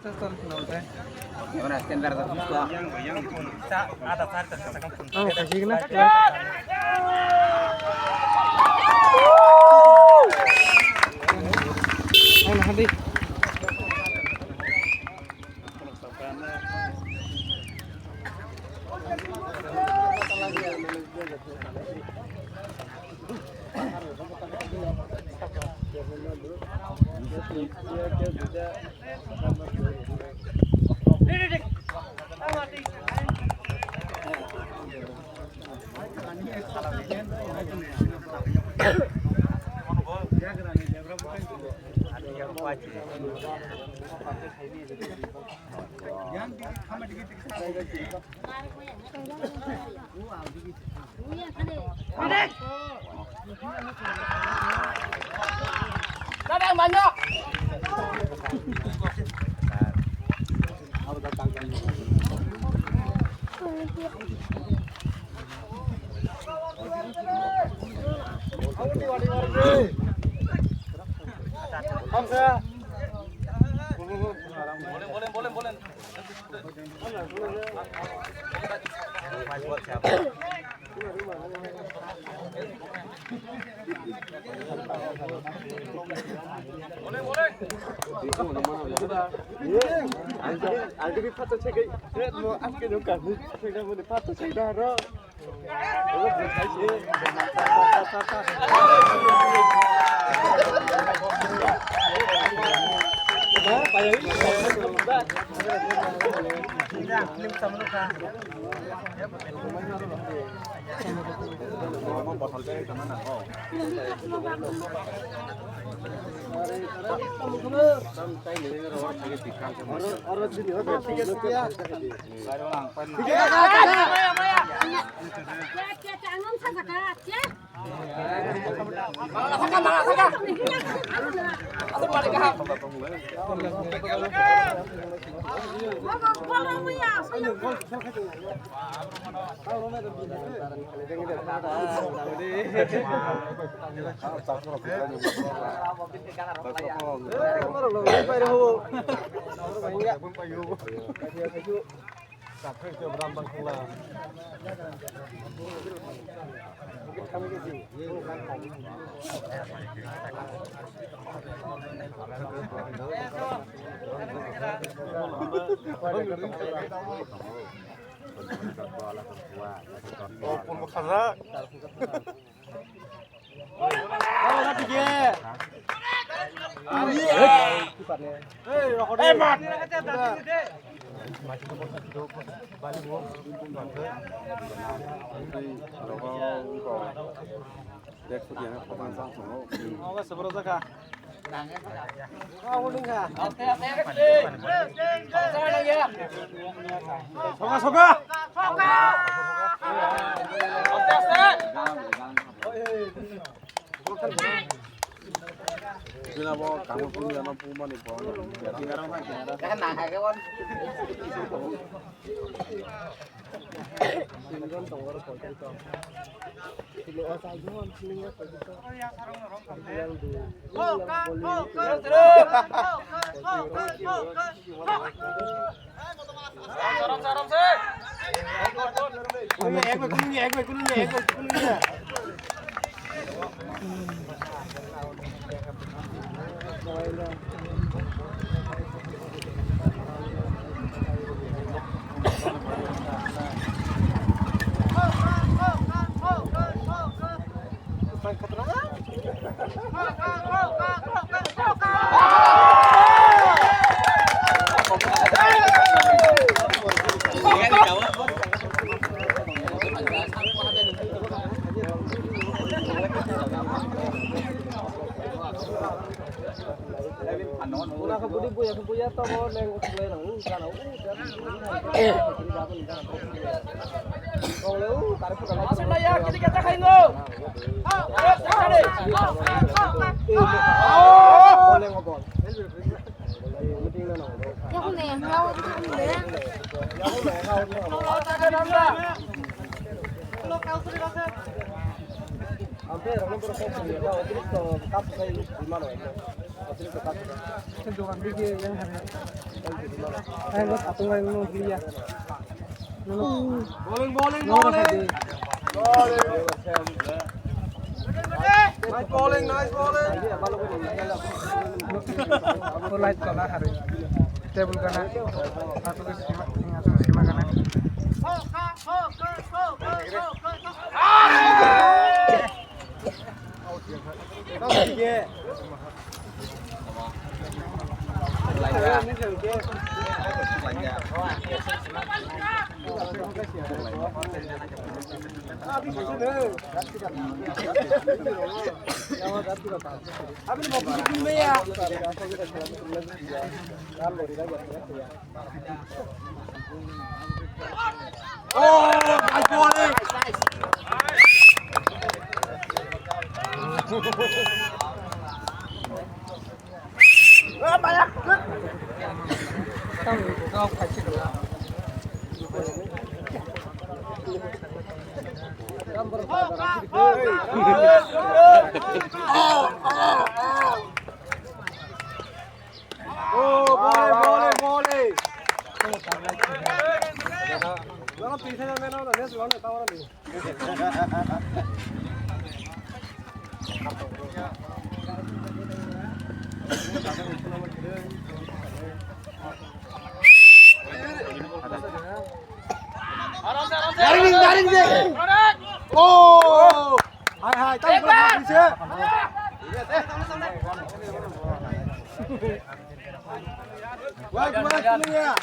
Gimana standar tertentu? Ada target katakan pun. Kasih kena. Nanti. Kadang banyak. Boleh. 알들이 파도 책에 뭐 앞에 놓고 제가 보니 파도 책을 하러 이거 뭐 다시 Cenderung yang Ayo satu lagi mau dia. Bowling, bowling, bowling. Nice bowling, nice bowling. Aku light kalah hari. Table kana. Satu ke sima kana. Oh, nice bowling. Kau kasih dulu. Oh, bowling, bowling, bowling. Nó tùy theo nên nó là nếu nó tao nó đi. Garing deh. Oh. Hai, tao có làm gì chưa? Quay nha.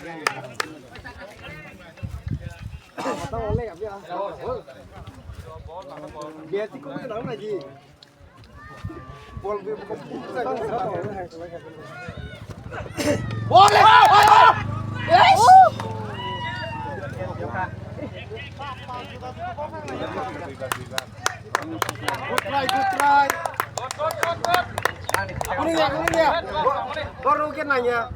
Tao có lên gặp chưa? Bia thì cũng biết nói là gì. Bol bia cũng Bol lên. Yes. Good try, good try. Kuning ya. Baru cái này nha.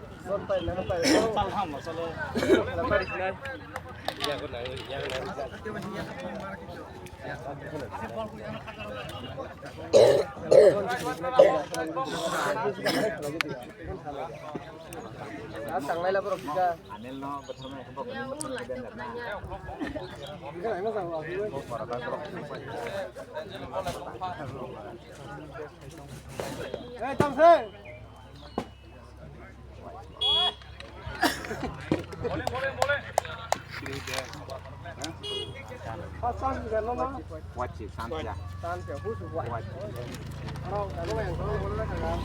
Tặng này là bao nhiêu? Anel no betul betul Cái này nó rằng là gì đấy? Ê, Tâm Thế. Phát sang gì nó wajib santia. tan kiểu hút được vậy. Đâu, cái nó này nó nó thằng nào.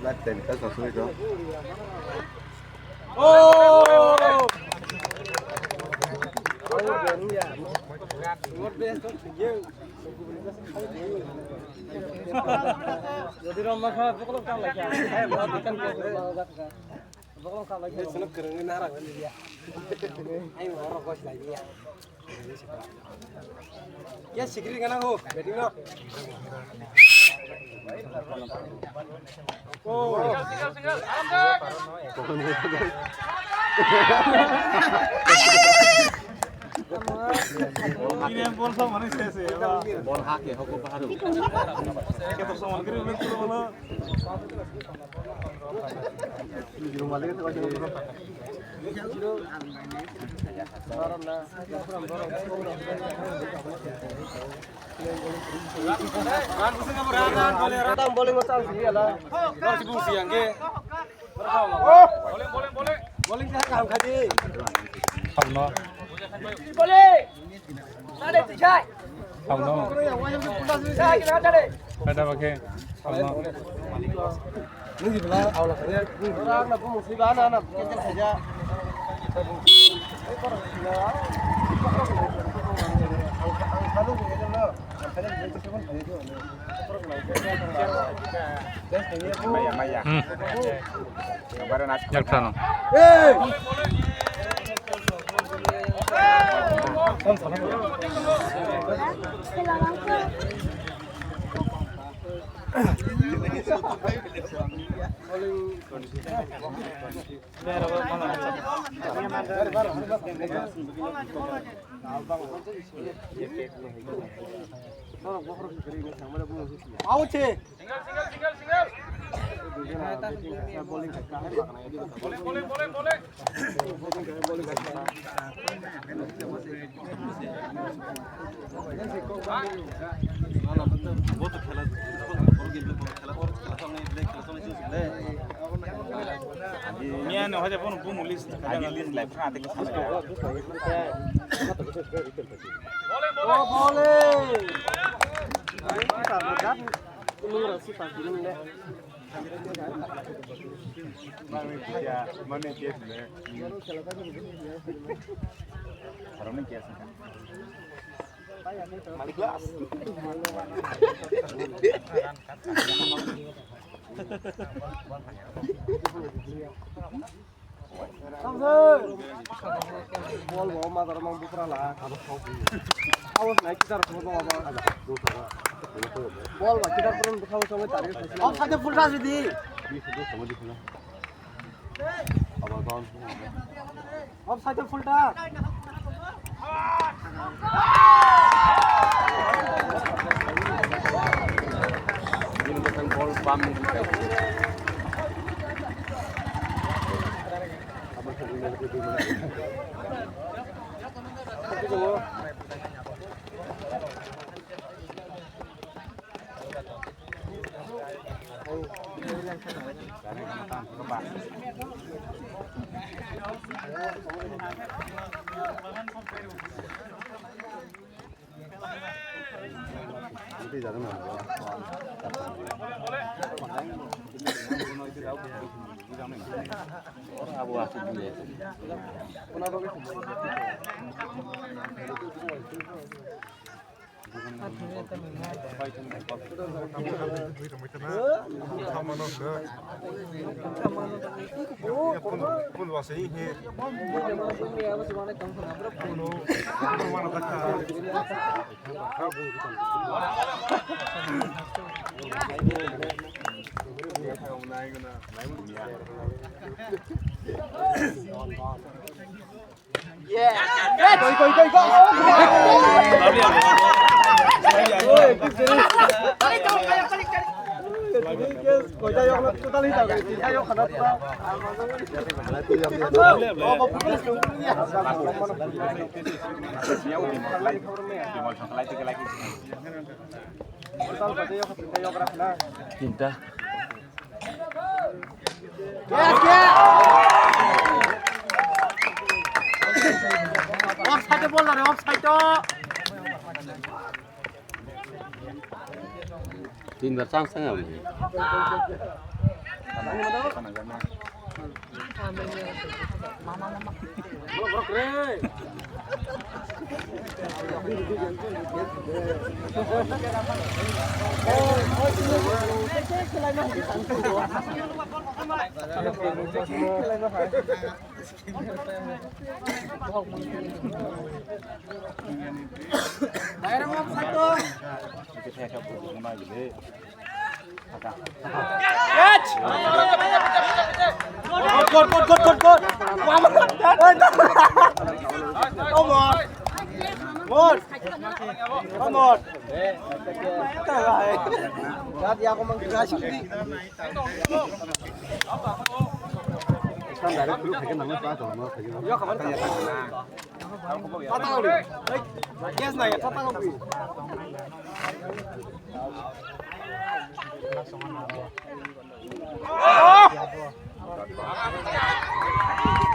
Laten kita sesuai tu. Oh! Jadi rumah kau pokok kau lagi. Saya mau bikin kau lagi. Pokok kau lagi. Senang kerengin narang dia. Ayo orang kau lagi ya. Ya sikit kan aku. Jadi no. Oh. Single. Ini yang bol sama nih saya. Bol hak ya, hukum baru. Kita sama kiri ulang turun mana? Di rumah lagi tu kalau boleh masang sini lah. Harus bungsi yang ke. Boleh. Boleh saya kam khaji. Không nó. Boleh. Ada tu cai. Không nó. Cai kita ada deh. Ada pakai. Không nó. Ini di belah awal saya. Orang nak musibah nak kencang saja. Maya. Kabaran aku. Jaksa no. আউছে Mian hoja pun pun mulis agi list live kan ate kesana. ও বলে I কি সামনে গান তুমি রসি পাতি নিলে Mana kes le? Karena kes. Maliklas. বল বল mother মাং বুকরা লা আওয়াজ নাই কিটার ফোন বাবা বল বা কিটার ফোন দেখাও সময় তারিখ আছে অফ সাথে ফুলটা যদি অফ সাথে ফুলটা Ini bukan ball pam. Abu asyik dia. Cinta. অফসাইডে বল না offside Tinbar sang sang apa ni?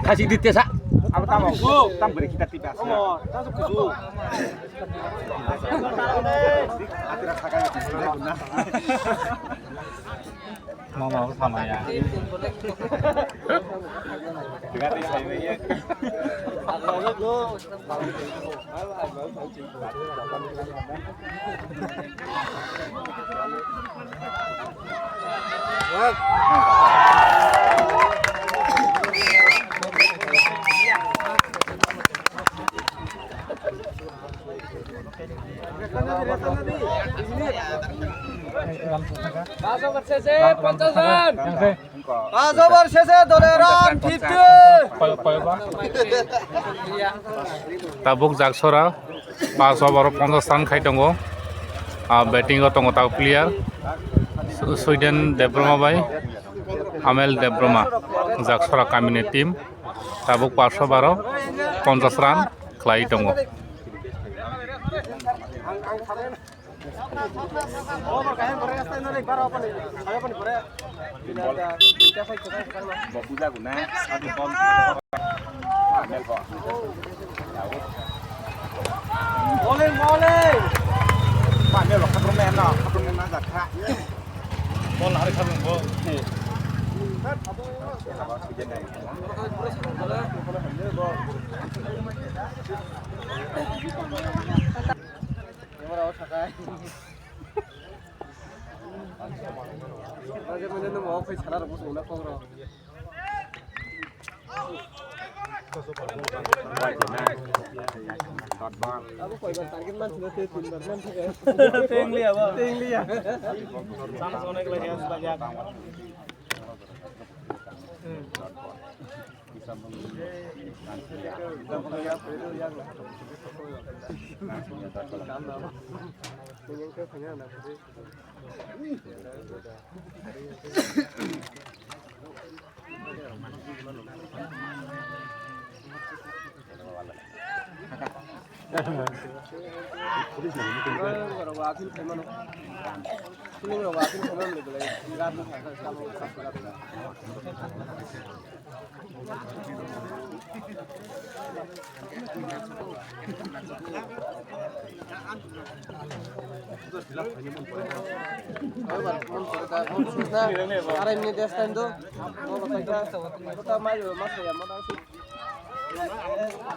Kasih duit ya, Sak. Apa tamu? Tam beri kita tipas. Langsung ke zoo. Aku rasakan guna. mau sama ya. Dengar saya ya. Tabuk jaksora 550 খাই দङ batting तंगता player Suiden Debbarma by Amel Debbarma Jaksora कामिनि team Tabuk 512 50 run खलाई दङ Bola hari kabung bo.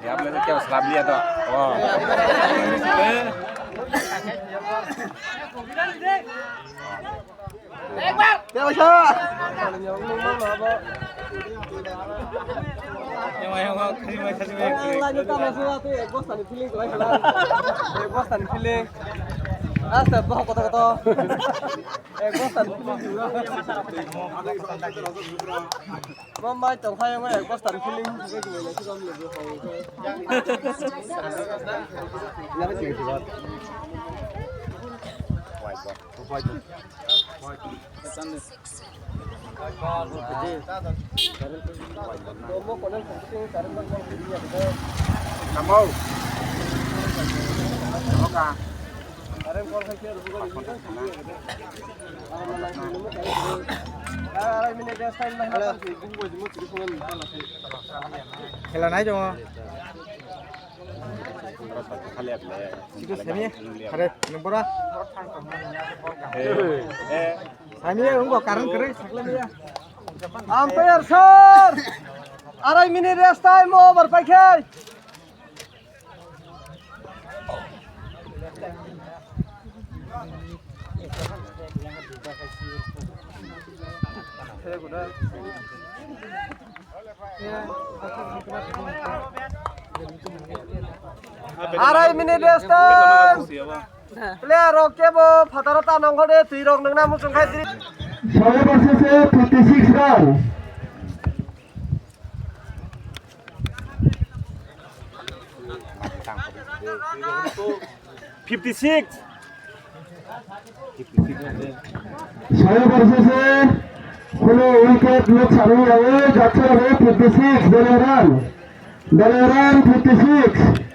Ya, boleh kau selabli atau? Oh. Kamu. Khela nai cho itu semi ada nombor ini enggak karang kering sekalian Umpire sir, 2 minute rest time over pakai. Arai minute rest time. Player oke bo, fatarata nongkode tirok nengna musuh kai diri. Saya versus 56 run. Saya versus কোনো wicket লোক ছাড়িয়ে যাবে যাচ্ছে হবে 56 দলের run 56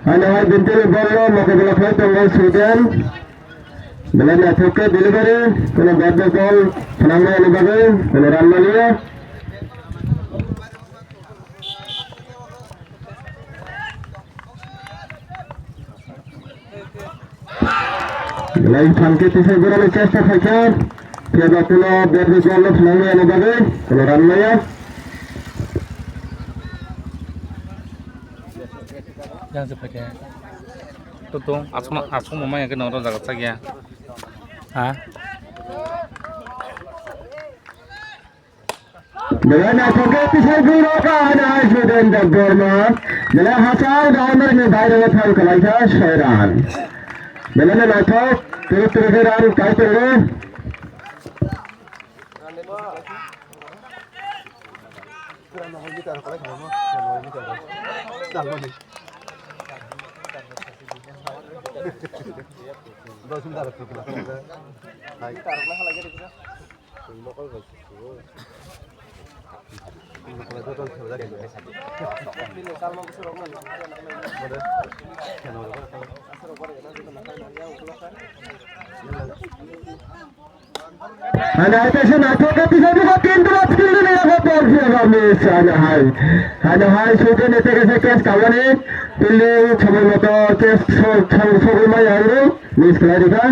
Hanya bintil bola মোকাবেলা করতে হবে সুইডেন বলেন থেকে ডেলিভারি কোনো ব্যাট বল সামনে অনুবাদে কোনো রান মালিয়া লাইন সংকেত হিসেবে গড়ানোর চেষ্টা করছে কেবল কোনো ব্যাট বল সামনে অনুবাদে কোনো রান মালিয়া yang sebagai tutung asung mama yang kena orang jaga saja ah Dengan sangat pisau gunakan Sweden Deborma dengan hasil gambar ni bayar thal kalaiha Shairan dengan nato terus ran kai terus Hanahai natok bisa juga pintu skill ni aku porsi kami Hanahai sudah nanti kita kes kawan ni pilih sampai mata kes sampai mai hari miss kelari kan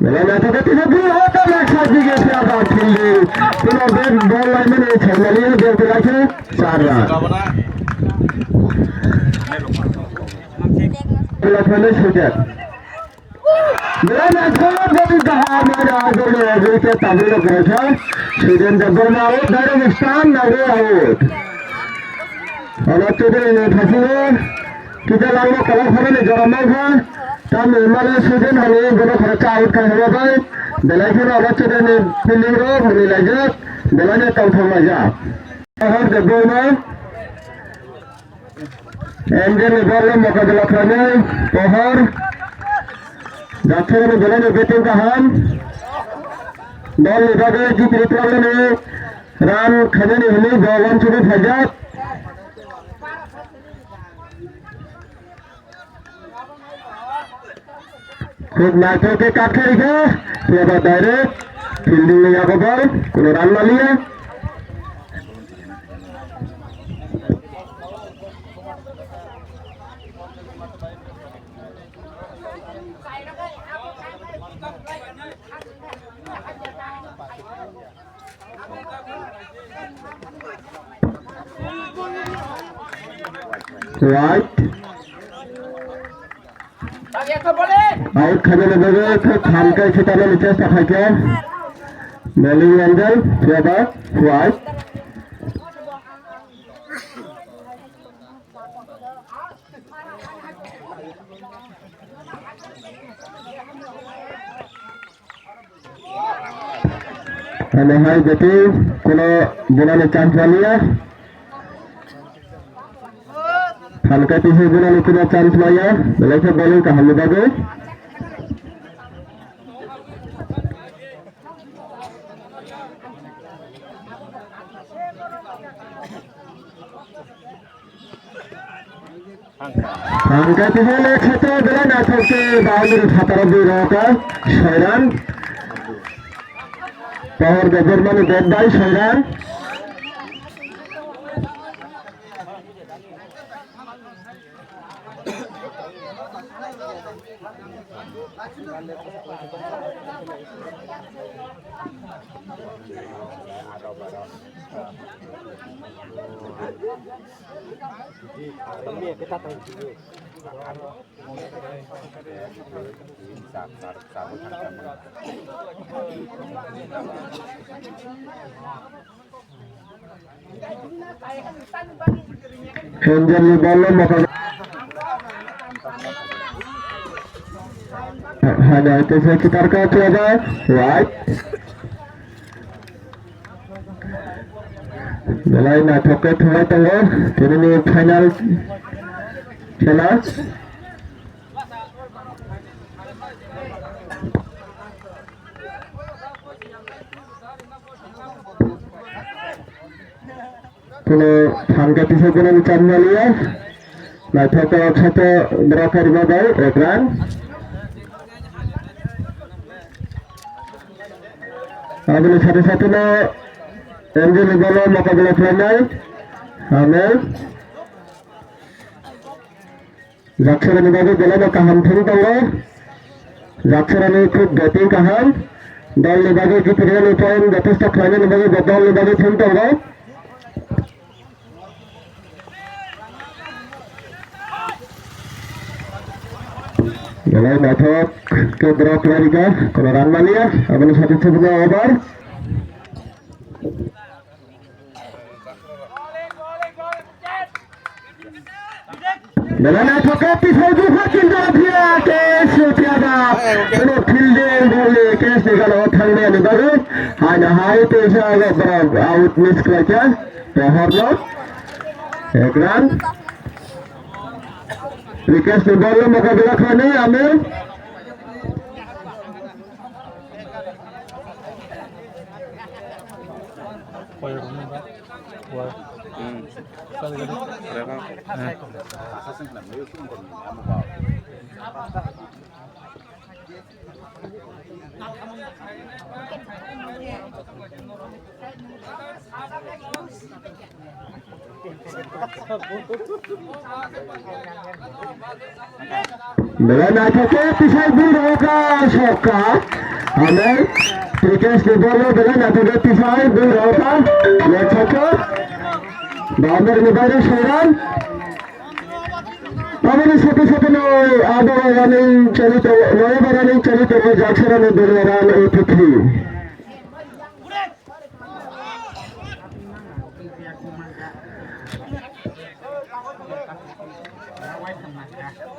Bila natok kita beri hotel nak saji ke siapa pilih Tino bed ball line ni channel ni dia terasa sarla Bila mana sudah Bila natok jadi dah mana ada lagi ke tabir kerja Sudah jabber out dari stand naga out Alat tu dia ni hasil kita lalu kalau hari ni joram kan Kami malah sudah hari ini kalau kerja out kan apa Belakang alat tu dia ni pilih roh menilai jat Belakangnya kau thoma aja Pohar debona Engine ni baru muka belakangnya pohar Dakar ni belakangnya betul kahan Ball ni bagai jip ritual ni Run khane ni hini bawan cukup hajat খুব নাটকে কাটকে রেখে এবার direct fielding নিয়ে যাবো বল কোনো run না নিয়ে right Out khane le bage to thamkai chitale niche sakhake bowling angle siapa wide Hanahai betul kono bolane chance liya Thamkai pise bolane kono chance liya belakang bowling ka halu bage Angka tiga le satu belah natok ke boundary 17 raka Shairan Power Gajar mani dead by Shairan Angel ni bola maka Hanya itu sekitar kau ada right Belai nak toket thoi tengah ini final खेला কোনো থামকে পিছে কোনো বিচার নিয়ে না থাকে একসাথে draw করবে দেয় এক রান আমাদের সাথে সাথে না এনজেল বল মোকাবিলা ফাইনাল আমেল Zaksarani bagi bola kaham thung tangga Zaksarani khub batting kaham dal ni bagi jitrian upayan যথেষ্ট খেলে ni bagi dal ni bagi thung tangga Galai nathok ke draw kelariga kono run mania abani satu sebuah over বেলানা ঠকে পিছাই দুঃখ কিন্তু case পিয়াদা কোনো fielding বলে case গেল থাকবে নিবারে high না হাই পেশা আউট মিস করেছে হরলো এক রান রিকোয়েস্ট বললো মোকাবিলা করে আমি বেলানা থেকে পিছাই দূর হোকা সকা हमें क्रिकेट बोलो बेला থেকে পিছাই দূর হোকা লেখক বাউন্ডারি নিবারে শরণ আমাদের সাথে সাথে আবার রানিং চলিত রানিং চলিত যাচ্ছে রানের দূর রান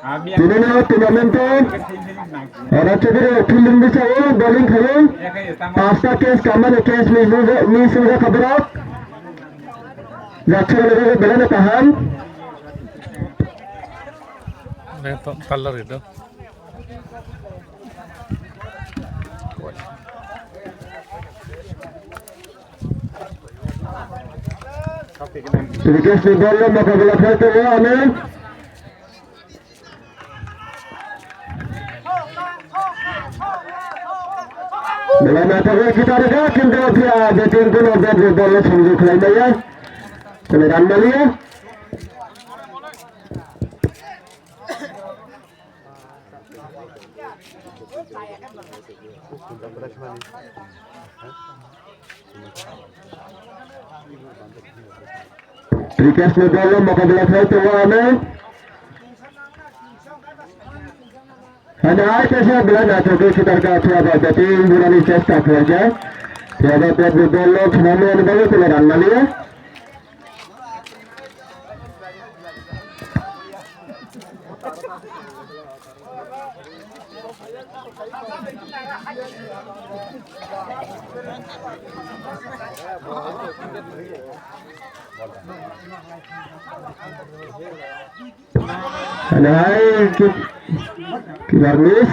83 टूर्नामेंटे फील्डिंग भी चाहिए बॉलिंग खेलो 5टा कैच कमन कैच मिस हो खबर बेलाने पहाड़ क्रिकेट बॉल मुकाबला खेलते हुए हमें बेलाना থেকে गिटारेगा কিন্তু ব্যাটিং কোন বল সংযোগ নাই ভাইয়া কোন রান মালিয়ে क्रिकेट में बॉल मुकाबला खेलते हुए हमें हनाय कैसे बेलाना থেকে गिटारका थोड़ा बैटिंग बुलाने চেষ্টা किया जाए थोड़ा बहुत बॉल लोग खिलाने वाले कोन রান মালিয়ে हनाय Garnis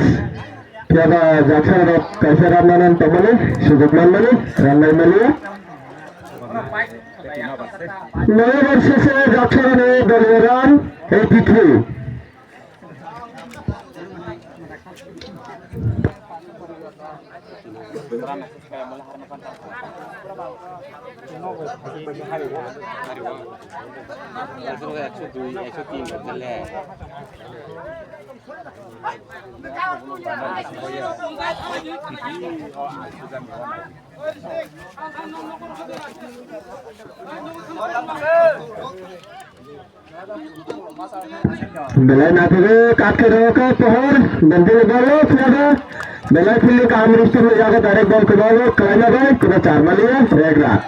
tiada jaksa kasih ramanan temannya sudut mana ramai malia नए वर्ष से jaksa ने दलियान 83 बेलाना থেকে কাটকে রোকা পহর বন্ধে বলো ফিরে बेला फिल्ड का हम रिश्ते में जाकर डायरेक्ट बॉल करो कहना भाई पूरा 4 मालिया रेड रन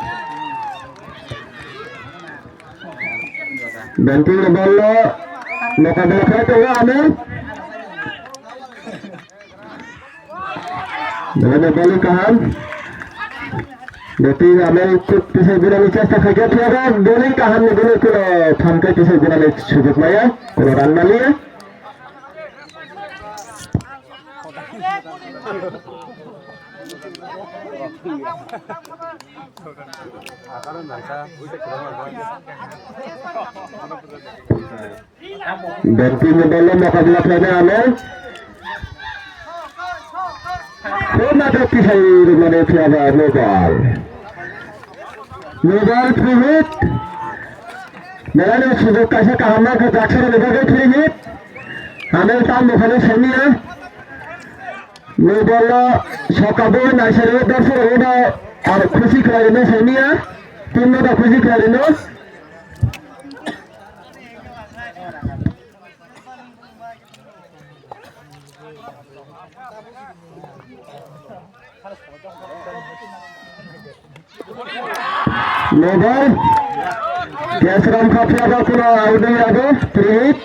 बैंटिंग बॉल मुकाबला करते हुए हमें बेलाना बॉलिंग का हम बैटिंग हमें कुछ पीछे गिराने चेष्टा किया था बॉलिंग का हमने दोनों को थम के पीछे गिराने सुযোগ माया কোনো রান মালিয়ে बैटिंग में बॉल मुकाबला करने हमें खोना देखती है मैंने किया नोबाल फ्री हिट मैंने सुযোগ कैसे कहा कि जाक्षर निभागे फ्री हिट हमें ताम मुखाने सैनिया नोबाल सकाबो नाइसरे दर्शक होना और खुशी खिलाड़ी सैनिया 3 खुशी खिलाड़ी नोबाल कैसे राम खाफिया का पूरा आउट नहीं आगे 3 हिट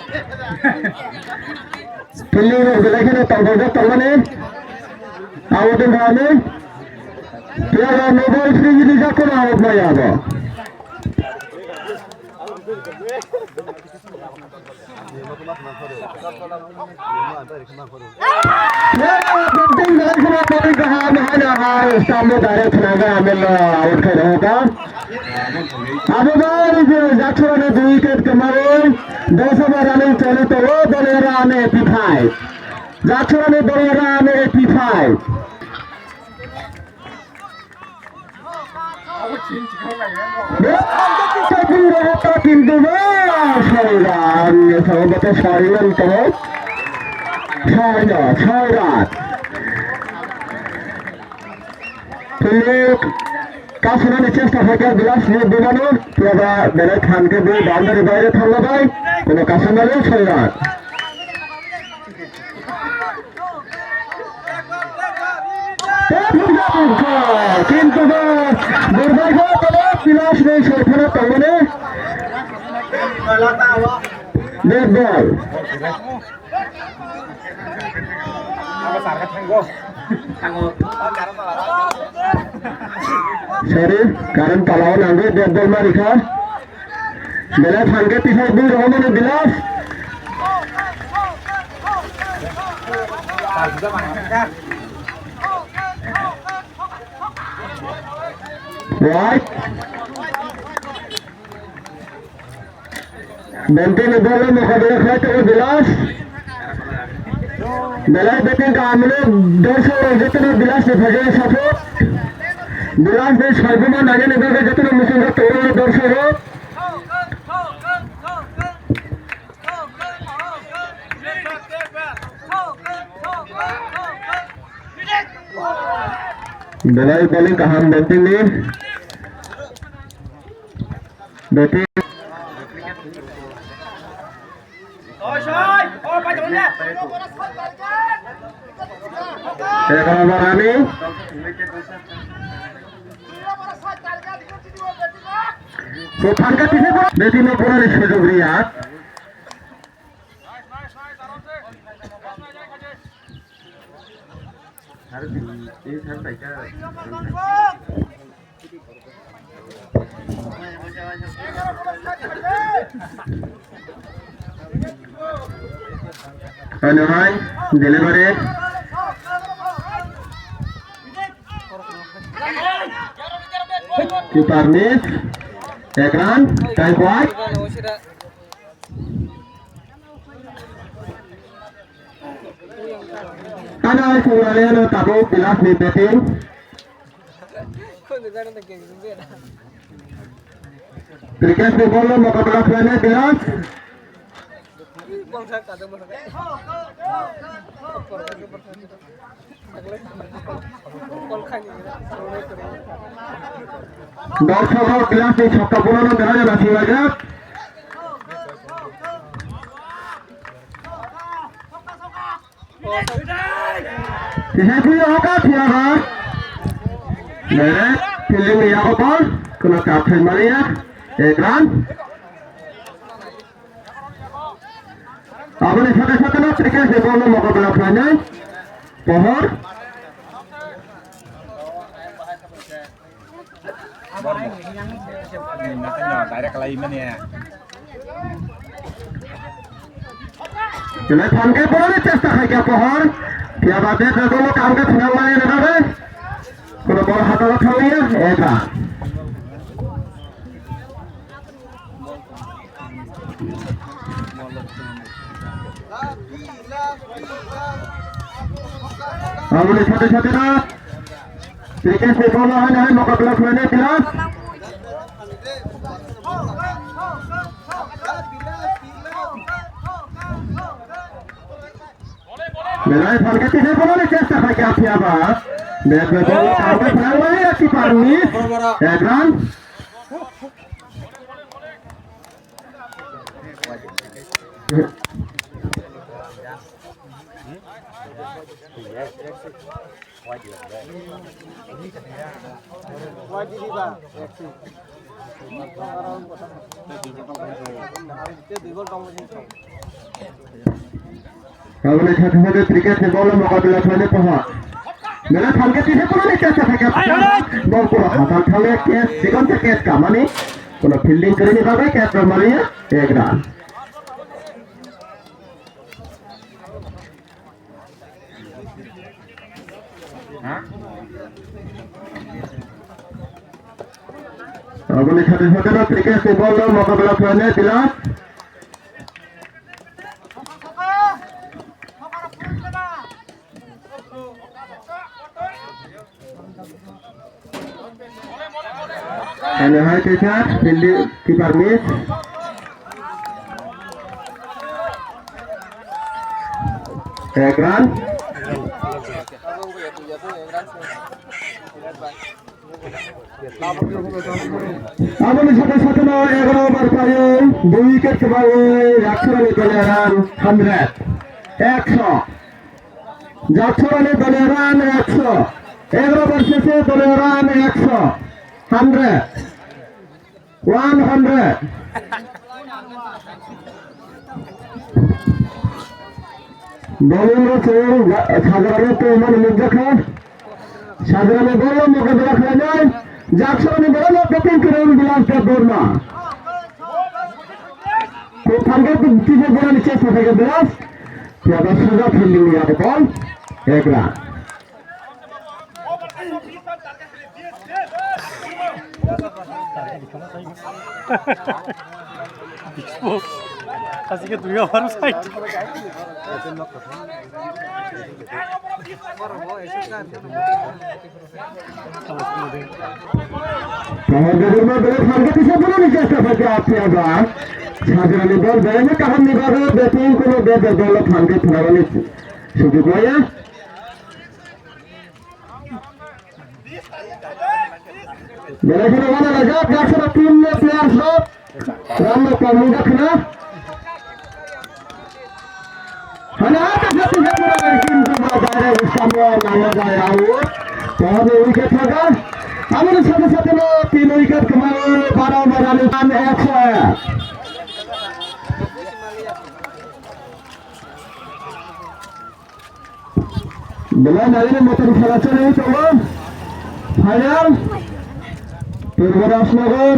ফিল্ডিং এখানে তলবর্গের তলমানে আউটের ভাবে প্লেয়ার নোবেল ফ্রি জিনিসটা কোনো আউট নয় আবার सामने डायरेक्ट नागा आमिल आउट कर रहा था अब बार जो जाछुरा ने 2 विकेट कमाए 200 रन चले तो वो दलेरा ने 85 जाछुरा ने दलेरा ने 85 কিন্তু সম্ভবত 6 রান তো 6 রান কাশনানি চেষ্টা থাকে বিলাস নিয়ে বিমানো এবার বেড়ে খানকে দিয়ে বাউন্ডারি বাইরে থামলো ভাই কোনো কাশনানি 6 রান কিন্তু দুর্ভাগ্য বিলাস নেই সেখানে তলনে dead ball sorry karan talaw nangge dead ball marika bela thangke pisai dui rohmane bilas right bentin ball mukhabila khate bilas बेलाय बैटिंग का आमले 200 जितने बिलास ने भेजे सफेद बिलास ने सर्वमा नागे ने भेजे जितने मुस्लिम का तोड़े 200 हो बेलाय बॉलिंग का हम बैटिंग में बैटिंग আমি বেটিনে পুনরের সুযোগ রিয়াদ অনুহাই ডেলিভারি Keeper miss, एक run, time wide. Ana Sulaiman tabu bilas di batting. Cricket di bola mukabala kerana bilas. दर्शक गिलास छक्का पुरानो দেখা যাবে শিবাজা Sinabi ako siya Mere feeling niya ako pa kuna captain Maria ekran আপনি সাথে সাথে না ক্রিকেট যে বল মোকাবেলা final পহর Jadi tangke boleh cesta kayak pohon, dia baca kalau tangke final mana yang ada, kalau bola hatalah kalian, eta. Boleh satu-satu na, sedikit bola hanya mukabala final kelas. Belai falke tise boleh cesta kayak siapa? Lihat betul, tangke final mana ya si Parmis, ekran. তাহলে সাথে সাথে cricket ball মোকাবিলা করে পাওয়া মেলা থালকে পিছে কোনো চেষ্টা থাকে বল পুরো হাতাল থালে ক্যাচ সেখান থেকে ক্যাচ কামানি কোনো ফিল্ডিং করে নিতে হবে ক্যাচ মারিয়ে 1 রান তাহলে সাথে সাথে ক্রিকেট বল মোকাবিলা করে দিলাম Hai Richard, fielding keeper miss. Take run. আমাদের সাথে সাথে 11 ওভার পায়ে 2 উইকেট পায়ে 100 রানে দলের রান 100 100 রানে দলের রান 100 11 ওভার শেষে দলের রান 100 100 বলিং সাধারণে তো মানে মুখ দেখা সাধারণে বলো মোকাবিলা করে নেয় যাচ্ছনে বলো ব্যাটিং করে বিলাস বর্মা তো থানকে পিছিয়ে বলে নিচ্ছে থেকে বিলাস প্রদর্শনটা ফিল্ডিং নিয়ে বল 1 রান আজকে 2 ওভার সাইড আমাদের মধ্যে থানকে পিছিয়ে বলে নিচ্ছে থেকে আপনি আবার সাধারণ বল বেড়ে কারণ নিভাবে ব্যাটিং কোনো দল থানকে ফেরানো নিচ্ছে সুযোগ নয় Bagaimana mana aja, dasar timnya players lo, ramai kamu dah kena. Hanya ada satu yang berada di tim berada di semua nama saya out. Kalau wicket saja, kami di satu lo 3 wicket kemarin para beranikan ekor. Bila dari motor selesai itu, final. পূর্বরাজনগর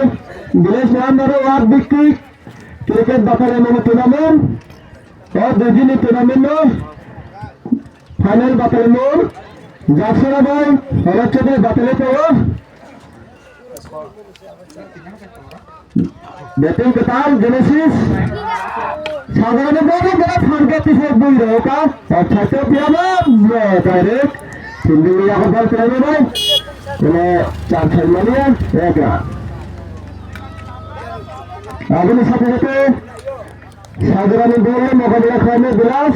বিলেশ number 1 district cricket বাকারে মানে tournament ও দুদিনী tournament final বাকারে মোর জাফরা ভাই হরচতে বাকারে তো ব্যাটিং কতাল জেনেসিস সাধারণ বলে বড় ফানকে পিছে বই রোকা আর ছাতে পিয়ামা ডাইরেক্ট ফিল্ডিং নিয়ে বল করে ভাই Ini 4 Salmanian, 1 run. Ini satu-satu saudara bola মোকাবিলা করে বিলাস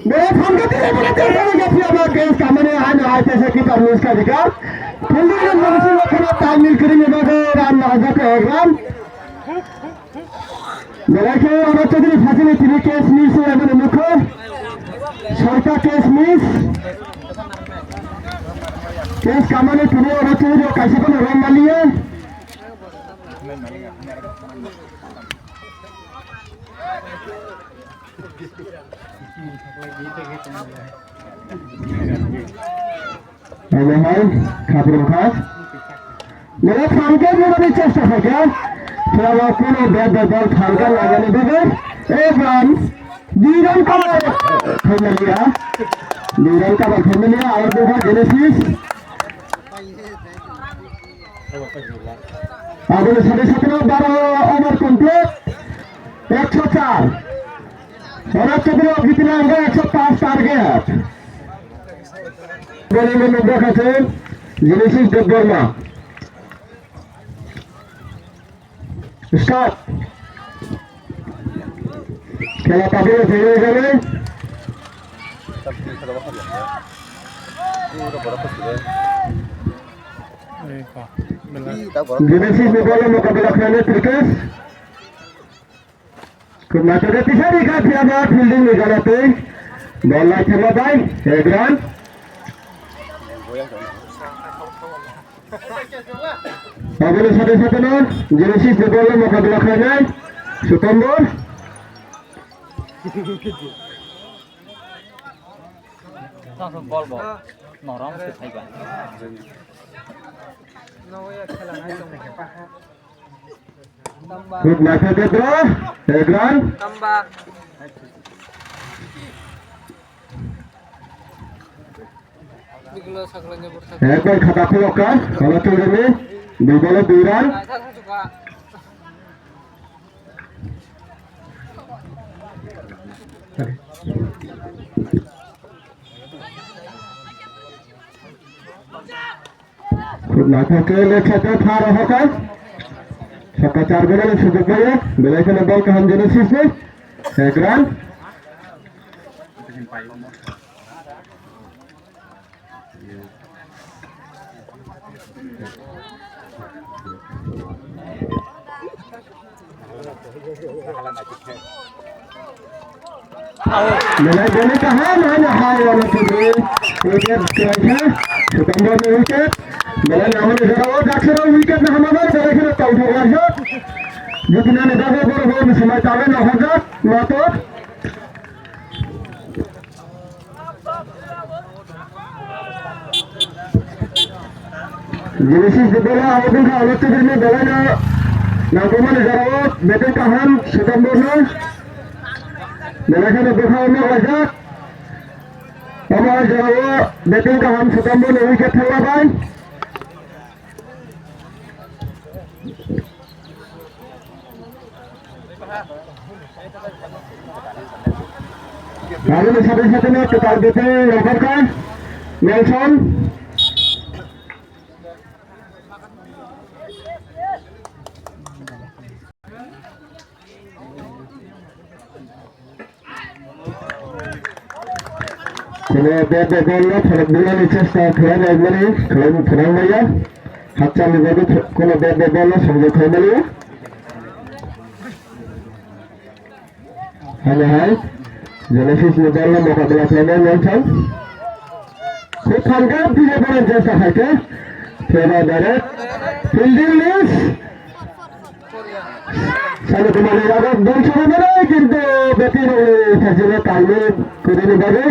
मेरे फोन का तेरे बड़े तेरे का फिर अब केस कामने आने आते से कि परमिश का अधिकार फील्डिंग में मनुष्य लोग थोड़ा तालमेल करेंगे मगर राम नाजा का 1 run দেখে আমার চৌধুরী ফাঁসিলে 3 কেস মিস এমন মুখ 6টা কেস মিস কেস কামানে 3 আমার চৌধুরী কাছে কোনো রান মালিয়ে এই ভাই খাবর খাস মেরে সামনে মেরে চেষ্টা থাকে Kalau কোনো ball থালকা লাগালে দেবে 1 রান 2 রান কভার খেলে লিয়া 2 রান কভার খেলে লিয়া আর দেখা জেনেসিস আগে সাড়ে 17 ওভার কমপ্লিট 104 ওরা চলে জিতলে আমরা 105 টার্গেট বোলিং এর মধ্যে আছে জেনেসিস দেববর্মা Stop. খেলা পাবে ফেলে যাবে জেনেসিস বলে মোকাবিলা করে ক্রিকেট কর্ণাটকের পিছনে কাছে আবার ফিল্ডিং নিকালাতে বল লাগছে না ভাই 1 run Abone satu-satu non, Genesis di bola মোকাবিলা খেলে September. Langsung bol bol. Norong ke Taiwan. Good match Pedro, Pedran. Tambah. একবার খাতা খোলকার খেলা চলবে দুই বলে 2 রান খুব নাটকে লেখাতে ফার হকার ছক্কা 4 বলে সুযোগ পেয়ে বেলাইখানে বল কাহান জেনেসিস নে 1 run Mulai dari tahan hanya hal itu wicket kerja September wicket mulai namun negara daksana wicket na hamabar dari kita tahu saja jadi negara baru semai tahu na hoga motor Genesis di bola awalnya awal tu ini bola na namun negara betul tahan September na Melainkan berkau nak wajah, awal jauh betul kaham September ni wicket terlalu. Lalu satu-satu ni kita betul lakukan Nelson. Kalau beda bola, kalau bola ni cesta kerana begini, kalau kerana ya, hatta ni beda kalau beda bola sambil kerana ya. Hai, Genesis ni bola mukabala kerana macam. Sekarang dia boleh cesta saja, kerana dari fielding list. Saya kembali lagi bersama mana, কিন্তু betul sahaja kali kerana bagi.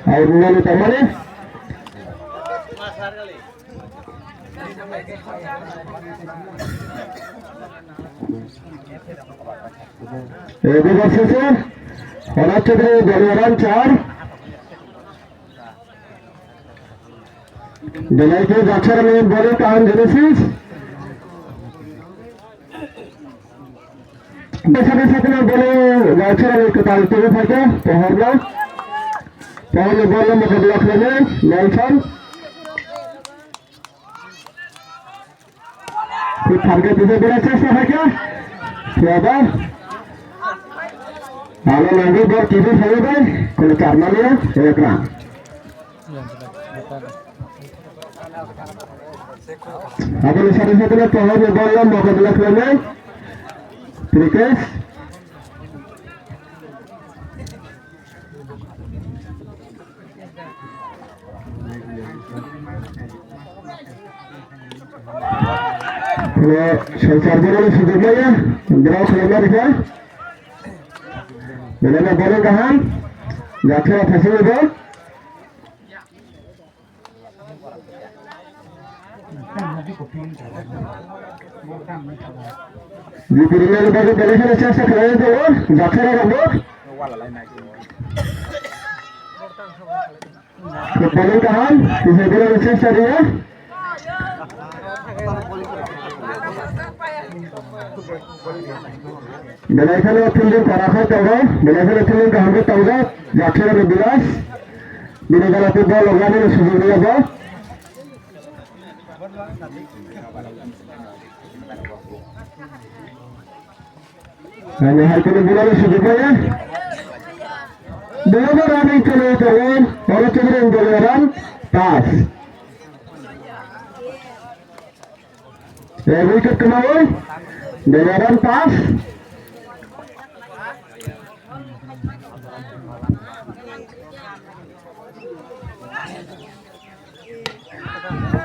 और उन्होंने तमाने एक वर्ष से और अच्छे से दौरान 4 दिलाई के अक्षर में बोले कान जेनेसिस बेसबे में बोले अक्षर में कताल तो फटे तो हरला Paham bola mukabala kerana Nelson. Kita target itu berasa sahaja. Siapa? Kalau lagi bor TV saya ber, kalau karena dia ekran. Apa ni satu-satu ni paham bola mukabala kerana cricket. Kalau saya cari sudah mana, draw selama dia. Bila boleh kahan, jatuh fasih itu. Di pilihnya lepas itu boleh saya cakap kerana itu, jatuh orang tu. Boleh kahan, saya boleh saya cari ya. Belayaknya fielding parahan tahu, belayaknya fielding kahamnya tahu dah, jaksa ada bilas, bila kalau tu bola lagi ni sudah dia dah. Hanya hari ini bola ni sudah dia. Bola running kali terus, bola cedera bola run, pass. Wicket kemana? Bola run pass.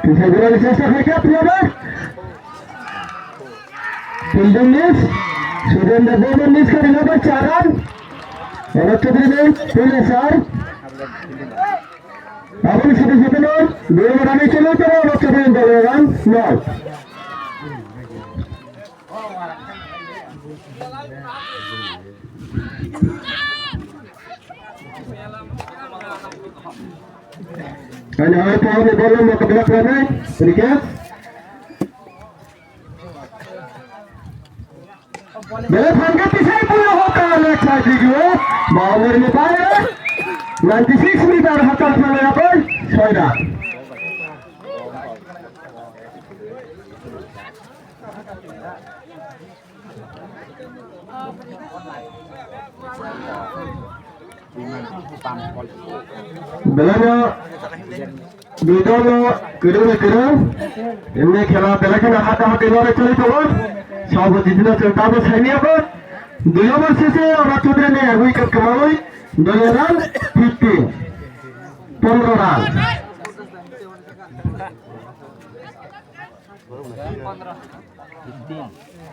Bisa bola di sesa mereka, Priyabar. Fielding miss Surendra Debbarma miss করে নম্বর 4 run Anup Chowdhury ফিল্ডে 4 আপনি শুধু জিতেন 2 over আমি চলে তো অনুপ চৌধুরী দলের run 9 Hanya apa ni bola mau ke belakang ni sedikit. Bela thangka pisai punya hoka lek side video. Bowler ni pare 96 meter hatal phale apa? 6 run. Belanya Bidolo kira ini খেলা বেলাখানা হাতাহাতি লড়াই চলিত সভাপতিরা চলতাবো সাইনিয়াবো 2 over শেষে আমরা চৌধুরী নিয়ে wicket কামাই দলের run 15 run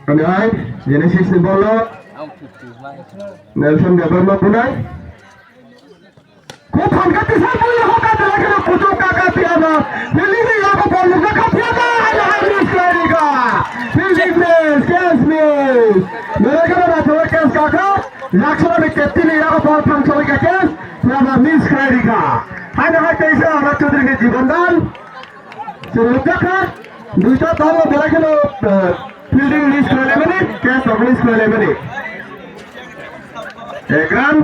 Kandai Genesis ni bola Nelson Deborma punai খুব হালকাতে সাইকেল হোকা দেখেন কুচু কাকা পিয়ানো ফিল্ডিং এ আপা বল দেখা পিয়ানো মিস করেগা ফিল্ডিং মিস ক্যাচ মিস মেরেগা না তো ক্যাচ কাকা লাখরা में कैप्टन এ আপা বল ফাং চলে গেছে আমরা মিস করেগা হাইনা হাইতে এসে আমরা চৌধুরী কে জীবনদান চলো দেখা দুইটা দল দেখেন ফিল্ডিং মিস করে মানে ক্যাচ মিস করে মানে এক run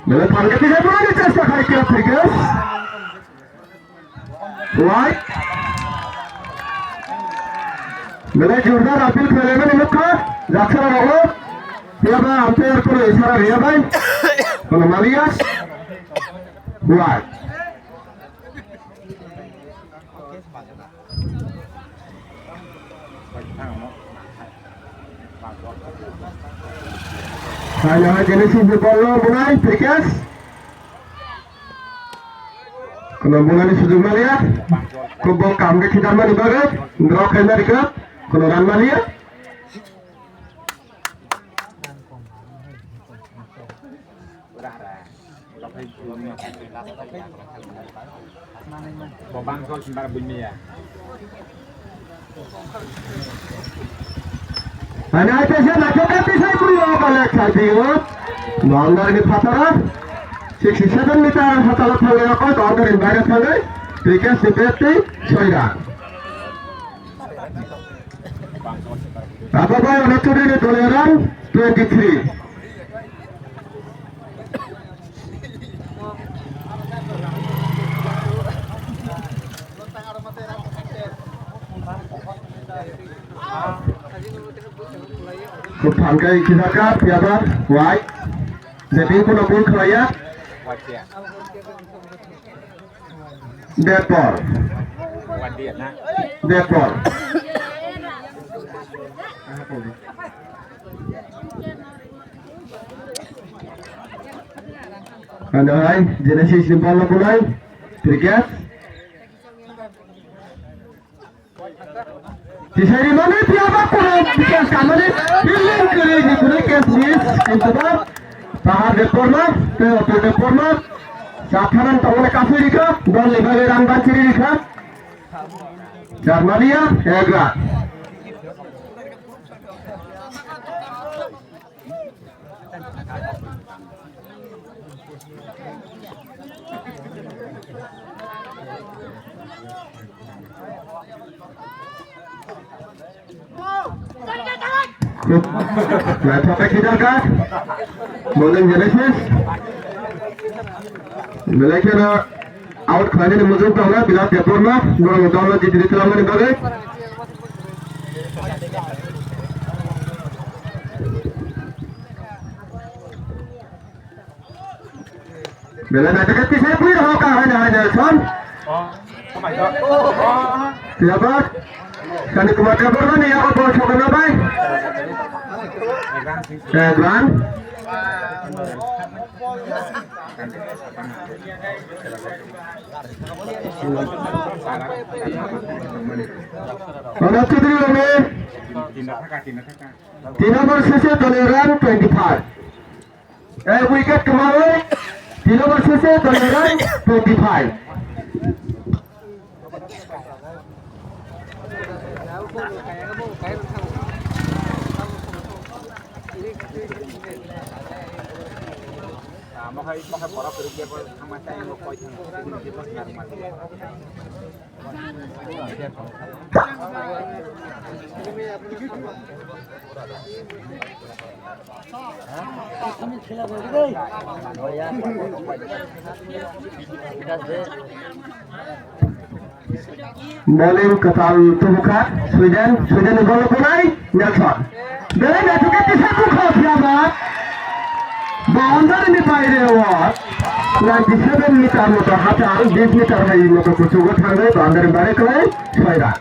Bela thangka pisai punya চেষ্টা খাই কিয়া ফিগাস ওয়াইড Bela জোরদার আপিল খেলে মানে মুখা যাচ্ছরা বাবু ইয়াবা আম্পায়ার করে ইশারা রিয়া ভাই কোন মালিয়াস wide Hanya Genesis di bola mulai Frikas. Kalau mulai sudah melihat, kubur kami kita mari bagai, draw kena dekat, kalau ran melihat. Bobang kau sembarang bunyi ya. Hanya itu saja nak kita pisai punya kalau kadiu, banggar ni fatara, 67 meter fatara thale apa, banggar ni bayar thale, Frikas seperti 6 run. Apa bayi Anup Chowdhury দলের run 23. খুব হালকা ইকিদাকা পিয়াবার wide যেটি কোনো বল খেলাইয়া দেপর Andai Genesis di bola mulai Frikas Tisari mana tiada kurang Frikas kamari fielding kiri di kiri catch miss intubah tahap Deborma Deborma saatharan tawale kafe rika ball lebagai run banciri rika Jarmalia Egra Laptop kita kan, bowling Genesis, meleknya out kali ini muncul tahu lah bila Deborma, orang tahu lah jadi terlalu ni bagai. Bila nak dekat saya pun hoka hanya son. Siapa? Kani kumar Deborma ni apa bawa coba baik? Run তিন over শেষে দলের run 25 এক wicket কমাবে তিন over শেষে দলের run 25 bowling kepal terbuka Sweden gol mulai Nelson dari Netsuke satu khas boundary ni বাইরে award 97 metre মতো হাঁটান 20 মিটার হাই মতো কুচুগো থাকবে বাউন্ডারি বাইরে করে 6 রান